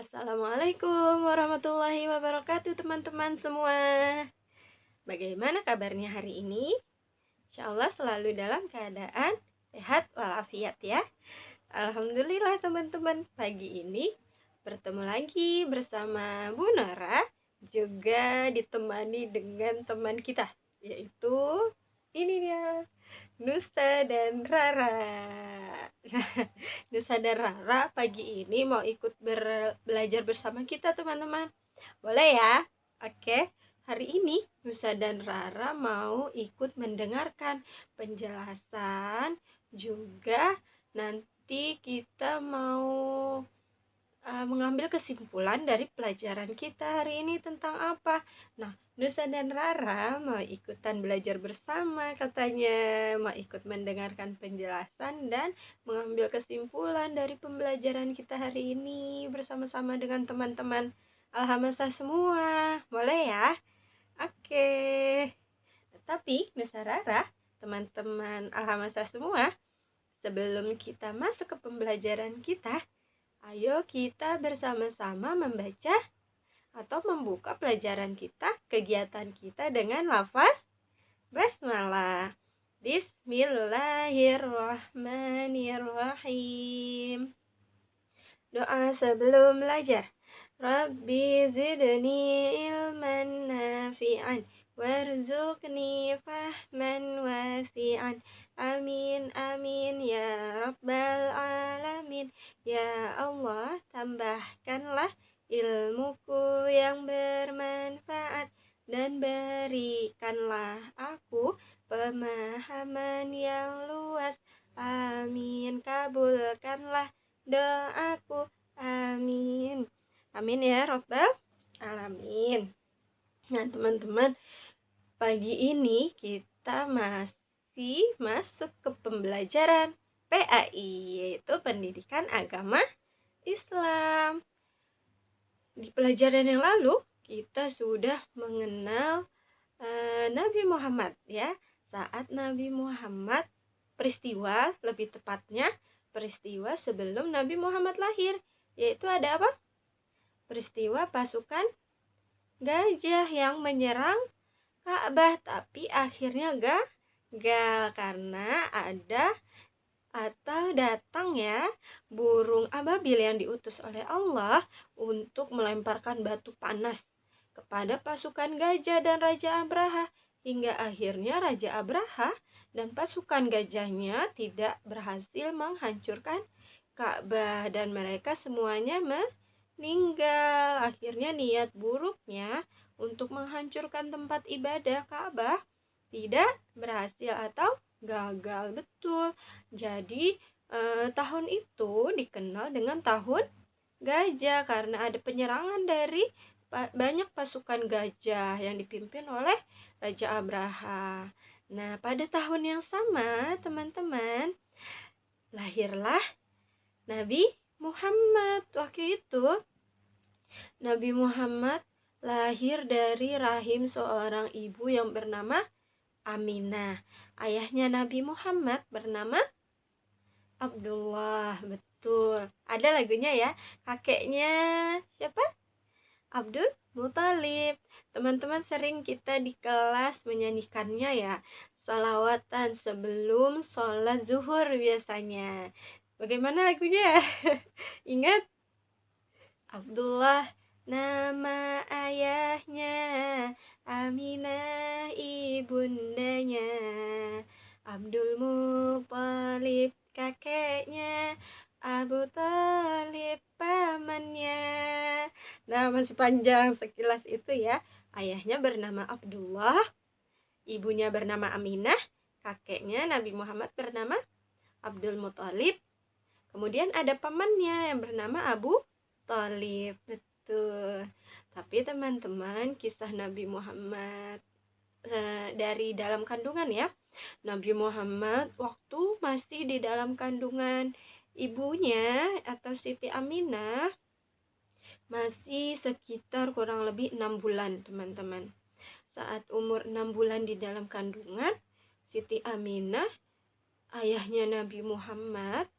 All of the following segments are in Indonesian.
Assalamualaikum warahmatullahi wabarakatuh teman-teman semua. Bagaimana kabarnya hari ini? Insya Allah selalu dalam keadaan sehat walafiat ya. Alhamdulillah teman-teman, pagi ini bertemu lagi bersama Bu Nora, juga ditemani dengan teman kita, yaitu ini dia, Nusa dan Rara. Nusa dan Rara pagi ini mau ikut belajar bersama kita teman-teman. Boleh ya? Oke. Hari ini Nusa dan Rara mau ikut mendengarkan penjelasan, juga nanti kita mau mengambil kesimpulan dari pelajaran kita hari ini tentang apa. Nah, Nusa dan Rara mau ikutan belajar bersama katanya, mau ikut mendengarkan penjelasan dan mengambil kesimpulan dari pembelajaran kita hari ini bersama-sama dengan teman-teman Alhamdulillah semua. Boleh ya? Oke. Tapi Nusa Rara, teman-teman Alhamdulillah semua, sebelum kita masuk ke pembelajaran kita, ayo kita bersama-sama membaca atau membuka pelajaran kita, kegiatan kita dengan lafaz basmalah. Bismillahirrahmanirrahim. Doa sebelum belajar. Rabbi zidni ilman nafi'an warzuqni fahman wasi'an. Amin amin ya rabbal alamin. Ya Allah, tambahkanlah ilmuku yang bermanfaat dan berikanlah aku pemahaman yang luas. Amin. Kabulkanlah doaku. Amin. Amin ya rabbal alamin. Nah teman-teman, pagi ini kita masih masuk ke pembelajaran PAI, yaitu Pendidikan Agama Islam. Di pelajaran yang lalu kita sudah mengenal Nabi Muhammad ya. Saat Nabi Muhammad, peristiwa, lebih tepatnya peristiwa sebelum Nabi Muhammad lahir, yaitu ada apa? Peristiwa pasukan gajah yang menyerang Ka'bah, tapi akhirnya gagal karena ada atau datang ya burung ababil yang diutus oleh Allah untuk melemparkan batu panas kepada pasukan gajah dan Raja Abraha, hingga akhirnya Raja Abraha dan pasukan gajahnya tidak berhasil menghancurkan Ka'bah dan mereka semuanya meninggal. Akhirnya niat buruknya untuk menghancurkan tempat ibadah Ka'bah tidak berhasil atau gagal betul. Jadi tahun itu dikenal dengan tahun gajah karena ada penyerangan dari banyak pasukan gajah yang dipimpin oleh Raja Abraha. Nah, pada tahun yang sama, teman-teman, lahirlah Nabi Muhammad. Waktu itu Nabi Muhammad lahir dari rahim seorang ibu yang bernama Aminah. Ayahnya Nabi Muhammad bernama Abdullah. Betul. Ada lagunya ya. Kakeknya siapa? Abdul Muthalib. Teman-teman sering kita di kelas menyanyikannya ya. Salawatan sebelum sholat zuhur biasanya. Bagaimana lagunya? Ingat? Abdullah nama ayahnya, Aminah ibundanya, Abdul Muthalib kakeknya, Abu Thalib pamannya. Nah, masih panjang sekilas itu ya. Ayahnya bernama Abdullah, ibunya bernama Aminah, kakeknya Nabi Muhammad bernama Abdul Muthalib. Kemudian ada pamannya yang bernama Abu Thalib. Betul. Tapi teman-teman, kisah Nabi Muhammad dari dalam kandungan ya. Nabi Muhammad waktu masih di dalam kandungan ibunya atau Siti Aminah masih sekitar kurang lebih 6 bulan teman-teman. Saat umur 6 bulan di dalam kandungan, Siti Aminah, ayahnya Nabi Muhammad,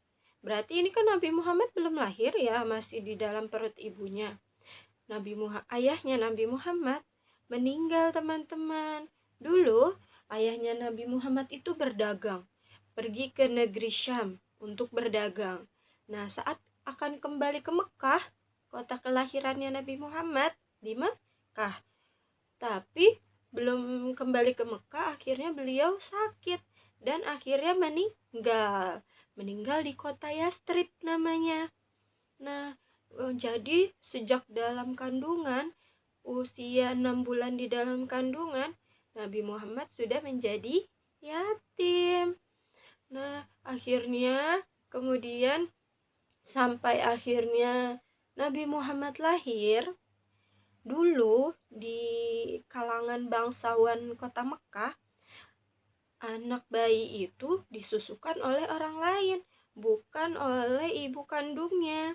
Berarti ini kan Nabi Muhammad belum lahir ya, masih di dalam perut ibunya. Ayahnya Nabi Muhammad meninggal, teman-teman. Dulu ayahnya Nabi Muhammad itu berdagang, pergi ke negeri Syam untuk berdagang. Nah, saat akan kembali ke Mekah, kota kelahirannya Nabi Muhammad di Mekah. Tapi belum kembali ke Mekah, akhirnya beliau sakit dan akhirnya meninggal. Meninggal di kota Yastrib namanya. Nah, jadi sejak dalam kandungan, usia 6 bulan di dalam kandungan, Nabi Muhammad sudah menjadi yatim. Nah, akhirnya kemudian sampai akhirnya Nabi Muhammad lahir, dulu di kalangan bangsawan kota Mekah, anak bayi itu disusukan oleh orang lain, bukan oleh ibu kandungnya.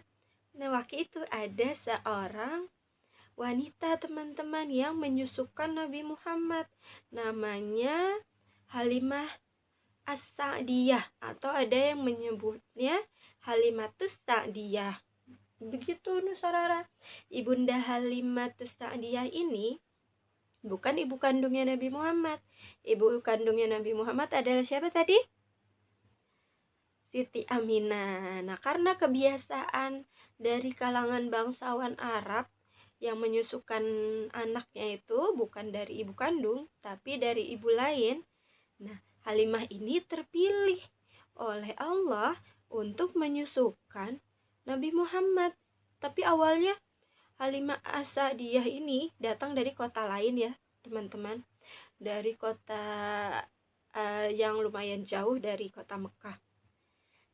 Nah, waktu itu ada seorang wanita, teman-teman, yang menyusukan Nabi Muhammad. Namanya Halimah As-Sa'diyah, atau ada yang menyebutnya Halimatus Sa'diyah. Begitu Nusarara. Ibunda Halimatus Sa'diyah ini bukan ibu kandungnya Nabi Muhammad. Ibu kandungnya Nabi Muhammad adalah siapa tadi? Siti Aminah. Nah, karena kebiasaan dari kalangan bangsawan Arab yang menyusukan anaknya itu bukan dari ibu kandung, tapi dari ibu lain. Nah, Halimah ini terpilih oleh Allah untuk menyusukan Nabi Muhammad. Tapi awalnya Halimah As-Sa'diyah ini datang dari kota lain ya, teman-teman. Dari kota yang lumayan jauh dari kota Mekah.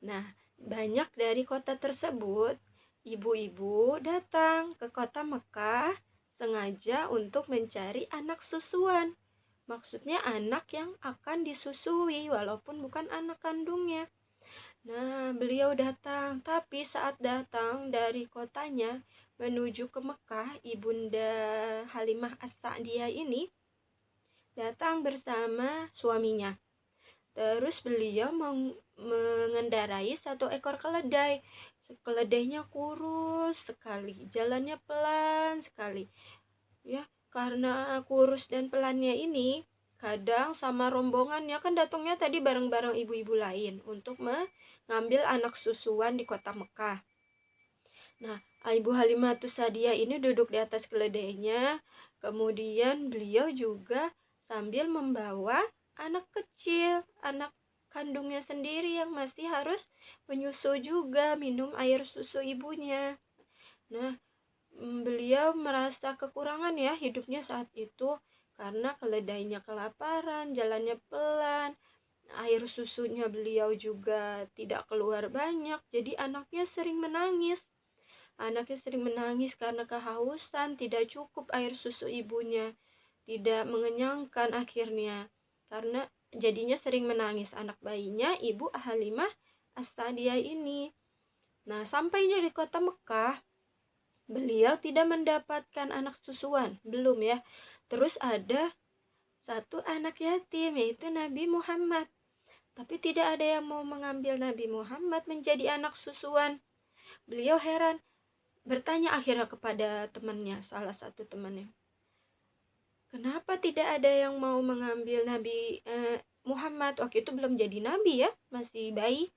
Nah, banyak dari kota tersebut, ibu-ibu datang ke kota Mekah sengaja untuk mencari anak susuan. Maksudnya anak yang akan disusui walaupun bukan anak kandungnya. Nah, beliau datang, tapi saat datang dari kotanya menuju ke Mekah, Ibunda Halimah As-Sa'diyah ini datang bersama suaminya. Terus beliau mengendarai satu ekor keledai. Keledainya kurus sekali, jalannya pelan sekali. Ya, karena kurus dan pelannya ini, kadang sama rombongannya kan datangnya tadi bareng-bareng ibu-ibu lain untuk mengambil anak susuan di kota Mekah. Nah, Ibu Halimatus Sa'diyah ini duduk di atas keledainya, kemudian beliau juga sambil membawa anak kecil, anak kandungnya sendiri yang masih harus menyusu juga, minum air susu ibunya. Nah, beliau merasa kekurangan ya hidupnya saat itu karena keledainya kelaparan, jalannya pelan, air susunya beliau juga tidak keluar banyak, jadi anaknya sering menangis. Anaknya sering menangis karena kehausan, tidak cukup air susu ibunya, tidak mengenyangkan akhirnya. Karena jadinya sering menangis anak bayinya, Ibu Halimah As-Sa'diyah ini. Nah, sampainya di kota Mekah, beliau tidak mendapatkan anak susuan, belum ya. Terus ada satu anak yatim, yaitu Nabi Muhammad. Tapi tidak ada yang mau mengambil Nabi Muhammad menjadi anak susuan. Beliau heran, bertanya akhirnya kepada temannya, salah satu temannya, kenapa tidak ada yang mau mengambil Nabi Muhammad? Waktu itu belum jadi nabi ya, masih bayi.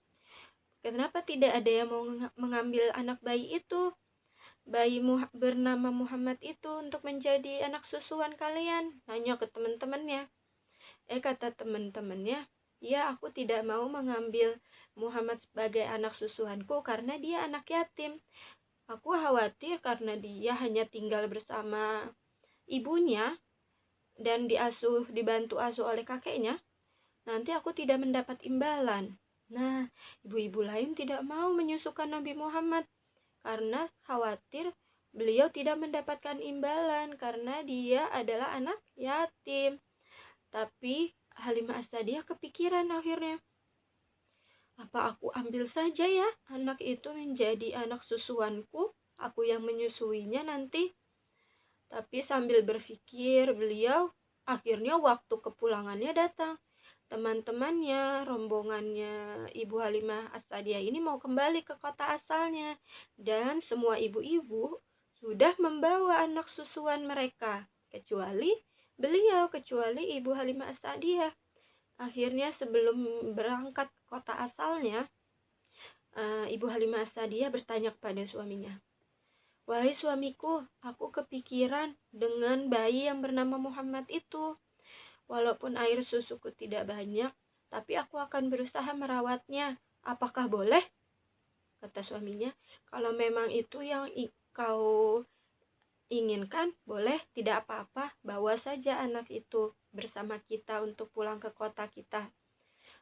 Kenapa tidak ada yang mau mengambil anak bayi itu, bayi bernama Muhammad itu, untuk menjadi anak susuan kalian? Nanya ke teman-temannya. Kata teman-temannya, ya, aku tidak mau mengambil Muhammad sebagai anak susuanku karena dia anak yatim. Aku khawatir karena dia hanya tinggal bersama ibunya dan dibantu asuh oleh kakeknya, nanti aku tidak mendapat imbalan. Nah, ibu-ibu lain tidak mau menyusukan Nabi Muhammad karena khawatir beliau tidak mendapatkan imbalan karena dia adalah anak yatim. Tapi Halimah As-Sa'diyah kepikiran akhirnya, apa aku ambil saja ya anak itu menjadi anak susuanku, aku yang menyusuinya nanti. Tapi sambil berpikir, beliau akhirnya waktu kepulangannya datang. teman-temannya, rombongannya Ibu Halimah As-Sa'diyah ini mau kembali ke kota asalnya, dan semua ibu-ibu sudah membawa anak susuan mereka, kecuali Ibu Halimah As-Sa'diyah. Akhirnya sebelum berangkat ke kota asalnya, Ibu Halimah As-Sa'diyah bertanya kepada suaminya, "Wahai suamiku, aku kepikiran dengan bayi yang bernama Muhammad itu. Walaupun air susuku tidak banyak, tapi aku akan berusaha merawatnya. Apakah boleh?" Kata suaminya. "Kalau memang itu yang kau inginkan, boleh, tidak apa-apa. Bawa saja anak itu bersama kita untuk pulang ke kota kita."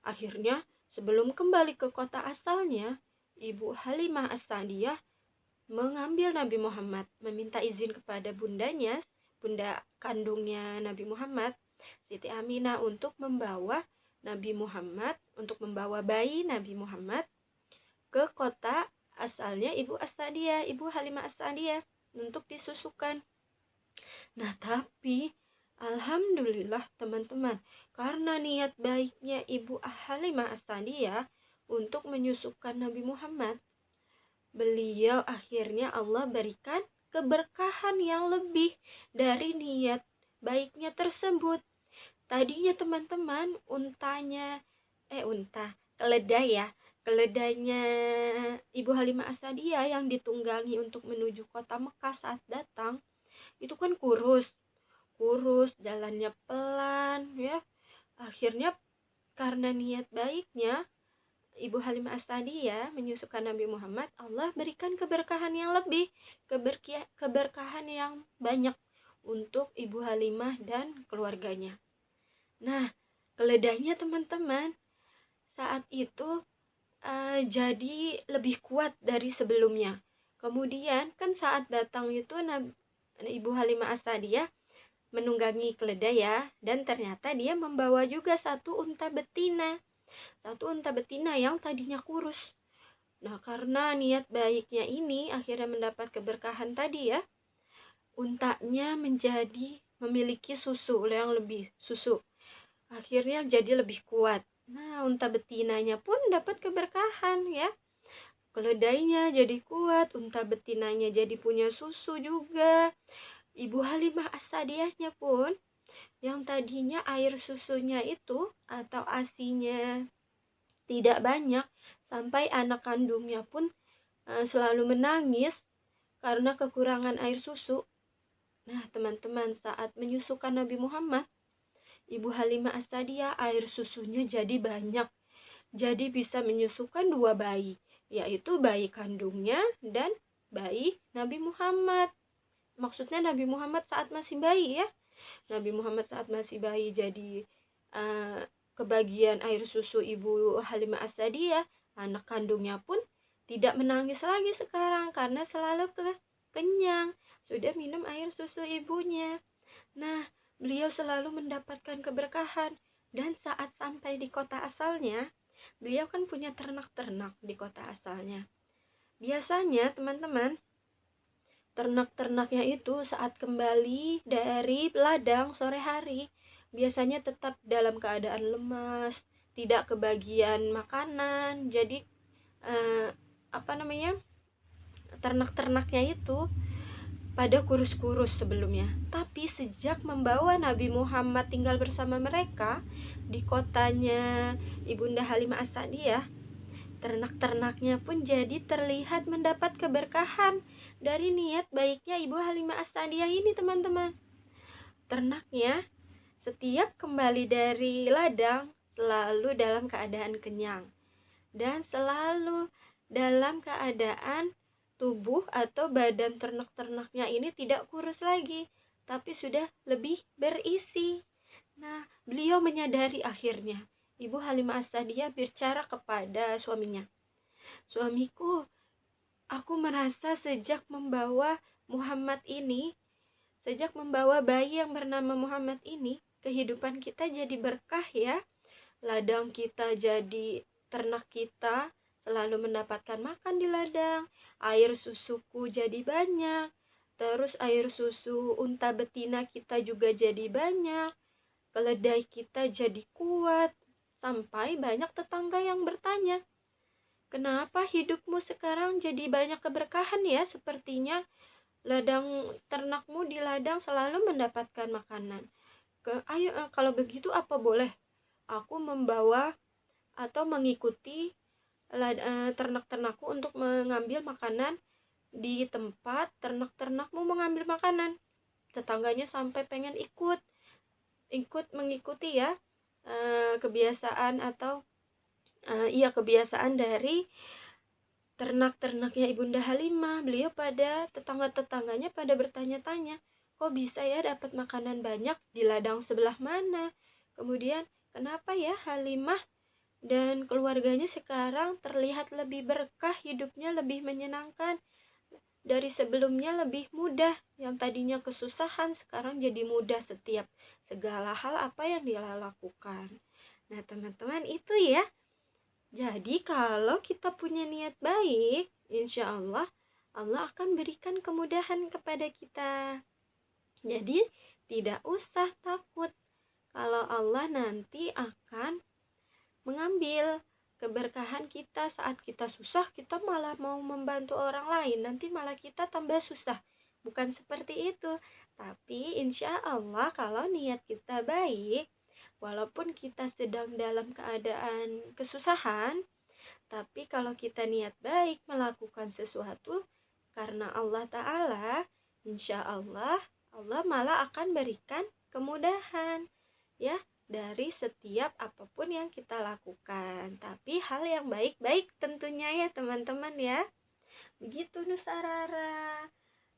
Akhirnya, sebelum kembali ke kota asalnya, Ibu Halimah As-Sa'diyah mengambil Nabi Muhammad, meminta izin kepada bunda kandungnya Nabi Muhammad, Siti Aminah, untuk membawa bayi Nabi Muhammad ke kota asalnya Ibu Halimah As-Sa'diyah untuk disusukan. Nah, tapi alhamdulillah teman-teman, karena niat baiknya Ibu Halimah As-Sa'diyah untuk menyusukan Nabi Muhammad, beliau akhirnya Allah berikan keberkahan yang lebih dari niat baiknya tersebut. Tadinya teman-teman, keledainya Ibu Halimah As-Sa'diyah yang ditunggangi untuk menuju kota Mekah saat datang, itu kan kurus, jalannya pelan ya. Akhirnya karena niat baiknya Ibu Halimah As-Sa'diyah menyusukan Nabi Muhammad, Allah berikan keberkahan yang lebih, keberkahan yang banyak untuk Ibu Halimah dan keluarganya. Nah, keledainya teman-teman saat itu jadi lebih kuat dari sebelumnya. Kemudian kan saat datang itu Ibu Halimah As-Sa'diyah menunggangi keledai ya, dan ternyata dia membawa juga satu unta betina yang tadinya kurus. Nah, karena niat baiknya ini akhirnya mendapat keberkahan tadi ya, untanya memiliki susu yang lebih akhirnya jadi lebih kuat. Nah, unta betinanya pun dapat keberkahan ya, keledainya jadi kuat, unta betinanya jadi punya susu juga. Ibu Halimah As-Sa'diyahnya pun yang tadinya air susunya itu atau asinya tidak banyak, sampai anak kandungnya pun selalu menangis karena kekurangan air susu. Nah, teman-teman, saat menyusukan Nabi Muhammad, Ibu Halimah As-Sa'diyah air susunya jadi banyak. Jadi bisa menyusukan 2 bayi, yaitu bayi kandungnya dan bayi Nabi Muhammad. Maksudnya Nabi Muhammad saat masih bayi ya. Nabi Muhammad saat masih bayi jadi kebagian air susu Ibu Halimah As-Sa'diyah. Anak kandungnya pun tidak menangis lagi sekarang karena selalu kenyang, sudah minum air susu ibunya. Nah, beliau selalu mendapatkan keberkahan. Dan saat sampai di kota asalnya, beliau kan punya ternak-ternak di kota asalnya. Biasanya teman-teman, ternak-ternaknya itu saat kembali dari ladang sore hari, biasanya tetap dalam keadaan lemas, tidak kebagian makanan. Jadi ternak-ternaknya itu pada kurus-kurus sebelumnya. Tapi sejak membawa Nabi Muhammad tinggal bersama mereka di kotanya Ibunda Halimah As-Sa'diyah, ternak-ternaknya pun jadi terlihat mendapat keberkahan dari niat baiknya Ibu Halimah As-Sa'diyah ini, teman-teman. Ternaknya setiap kembali dari ladang selalu dalam keadaan kenyang dan selalu dalam keadaan tubuh atau badan ternak-ternaknya ini tidak kurus lagi, tapi sudah lebih berisi. Nah, beliau menyadari akhirnya. Ibu Halimah As-Sa'diyah bicara kepada suaminya, "Suamiku, aku merasa sejak membawa bayi yang bernama Muhammad ini, kehidupan kita jadi berkah ya. Ladang kita jadi, ternak kita selalu mendapatkan makan di ladang, air susuku jadi banyak, terus air susu unta betina kita juga jadi banyak, keledai kita jadi kuat. Sampai banyak tetangga yang bertanya, "Kenapa hidupmu sekarang jadi banyak keberkahan ya? Sepertinya ladang ternakmu di ladang selalu mendapatkan makanan. Ayo, kalau begitu apa boleh aku membawa atau mengikuti ternak-ternakku untuk mengambil makanan di tempat ternak-ternakmu mengambil makanan?" Tetangganya sampai pengen ikut mengikuti ya, kebiasaan atau kebiasaan dari ternak-ternaknya Ibunda Halimah. Beliau pada tetangga-tetangganya pada bertanya-tanya, kok bisa ya dapat makanan banyak di ladang sebelah mana? Kemudian kenapa ya Halimah dan keluarganya sekarang terlihat lebih berkah, hidupnya lebih menyenangkan dari sebelumnya, lebih mudah. Yang tadinya kesusahan sekarang jadi mudah setiap segala hal apa yang dia lakukan. Nah teman-teman, itu ya. Jadi kalau kita punya niat baik, insya Allah Allah akan berikan kemudahan kepada kita. Jadi tidak usah takut kalau Allah nanti akan mengambil keberkahan kita. Saat kita susah, kita malah mau membantu orang lain, nanti malah kita tambah susah. Bukan seperti itu. Tapi insya Allah kalau niat kita baik, walaupun kita sedang dalam keadaan kesusahan, tapi kalau kita niat baik melakukan sesuatu karena Allah Ta'ala, insya Allah Allah malah akan berikan kemudahan ya dari setiap apapun yang kita lakukan. Tapi hal yang baik-baik tentunya ya teman-teman ya. Begitu Nusarara.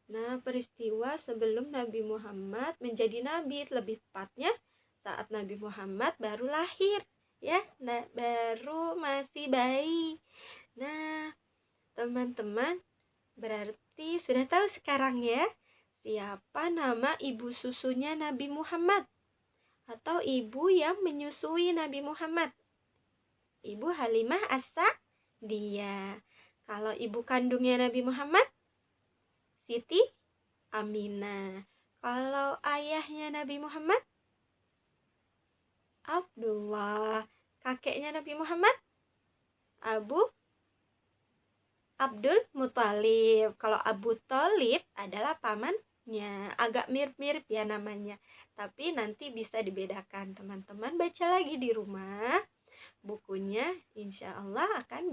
Nah, peristiwa sebelum Nabi Muhammad menjadi nabi, lebih tepatnya saat Nabi Muhammad baru lahir ya, baru masih bayi. Nah, teman-teman berarti sudah tahu sekarang ya siapa nama ibu susunya Nabi Muhammad atau ibu yang menyusui Nabi Muhammad. Ibu Halimah As-Sa'diyah. Kalau ibu kandungnya Nabi Muhammad, Siti Aminah. Kalau ayahnya Nabi Muhammad, Abdullah. Kakeknya Nabi Muhammad, Abdul Muthalib. Kalau Abu Thalib adalah pamannya. Agak mirip-mirip ya namanya, tapi nanti bisa dibedakan. Teman-teman baca lagi di rumah bukunya, insya Allah akan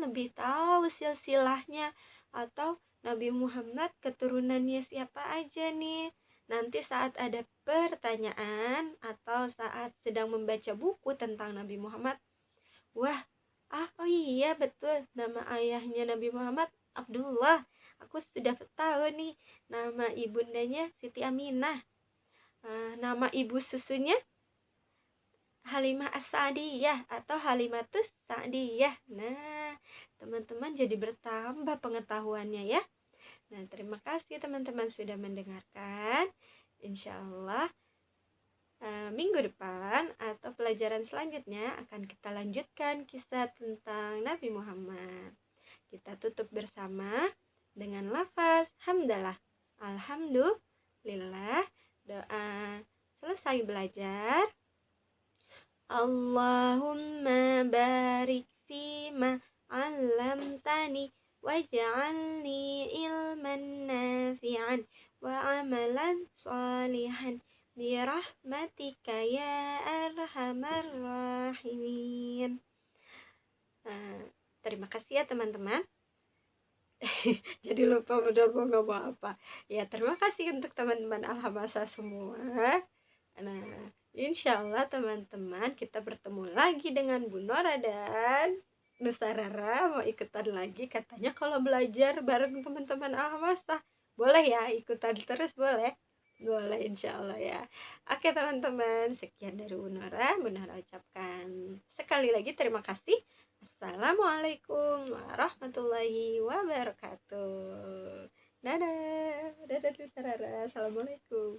lebih tahu silsilahnya atau Nabi Muhammad keturunannya siapa aja nih. Nanti saat ada pertanyaan atau saat sedang membaca buku tentang Nabi Muhammad, wah, oh iya betul, nama ayahnya Nabi Muhammad Abdullah. Aku sudah tahu nih, nama ibundanya Siti Aminah. Nama ibu susunya Halimah As-Sa'diyah atau Halimatus Sa'diyah. Nah, teman-teman jadi bertambah pengetahuannya ya. Nah, terima kasih teman-teman sudah mendengarkan. Insya Allah minggu depan atau pelajaran selanjutnya akan kita lanjutkan kisah tentang Nabi Muhammad. Kita tutup bersama dengan lafaz hamdalah. Alhamdulillah. Doa selesai belajar. Allahumma barik fima 'allamtani waj'alni ilman nafi'an wa 'amalan shalihan birahmatika ya arhamar rahimin. Terima kasih ya teman-teman. Jadi lupa benar mau ngomong apa. Ya, terima kasih untuk teman-teman Alhamasa semua. Nah, insya Allah teman-teman kita bertemu lagi dengan Bu Nora dan Nusarara mau ikutan lagi. Katanya kalau belajar bareng teman-teman Alhamasa boleh ya, ikutan terus boleh. Boleh insya Allah ya. Oke teman-teman, sekian dari Bu Nora. Bu Nora ucapkan sekali lagi terima kasih. Assalamualaikum warahmatullahi wabarakatuh. Dadah Nusarara. Assalamualaikum.